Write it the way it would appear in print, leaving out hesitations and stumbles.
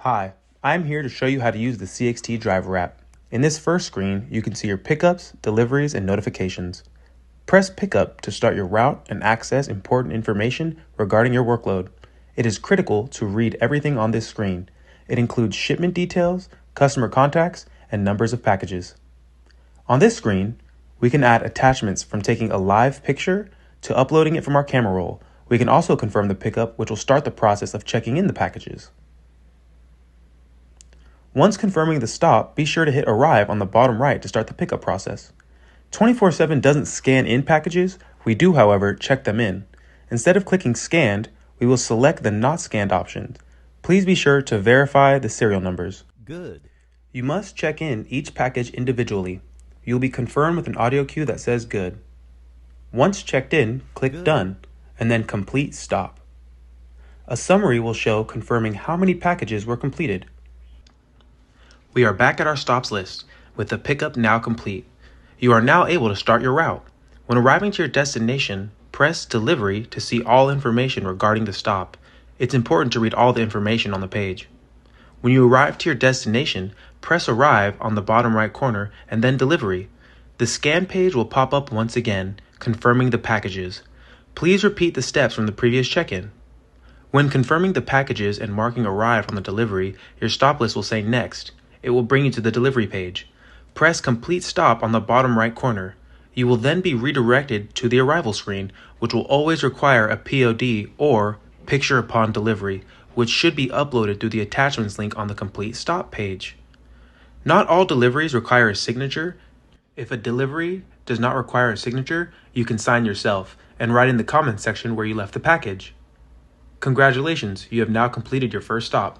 Hi, I'm here to show you how to use the CXT Driver app. In this first screen, you can see your pickups, deliveries, and notifications. Press Pickup to start your route and access important information regarding your workload. It is critical to read everything on this screen. It includes shipment details, customer contacts, and numbers of packages. On this screen, we can add attachments from taking a live picture to uploading it from our camera roll. We can also confirm the pickup, which will start the process of checking in the packages. Once confirming the stop, be sure to hit Arrive on the bottom right to start the pickup process. 24/7 doesn't scan in packages. We do, however, check them in. Instead of clicking Scanned, we will select the Not Scanned option. Please be sure to verify the serial numbers. Good. You must check in each package individually. You'll be confirmed with an audio cue that says Good. Once checked in, click Good. Done, and then Complete Stop. A summary will show confirming how many packages were completed. We are back at our stops list, with the pickup now complete. You are now able to start your route. When arriving to your destination, press Delivery to see all information regarding the stop. It's important to read all the information on the page. When you arrive to your destination, press Arrive on the bottom right corner and then Delivery. The scan page will pop up once again, confirming the packages. Please repeat the steps from the previous check-in. When confirming the packages and marking Arrive on the delivery, your stop list will say Next. It will bring you to the delivery page. Press Complete Stop on the bottom right corner. You will then be redirected to the arrival screen, which will always require a POD or Picture Upon Delivery, which should be uploaded through the attachments link on the Complete Stop page. Not all deliveries require a signature. If a delivery does not require a signature, you can sign yourself and write in the comments section where you left the package. Congratulations, you have now completed your first stop.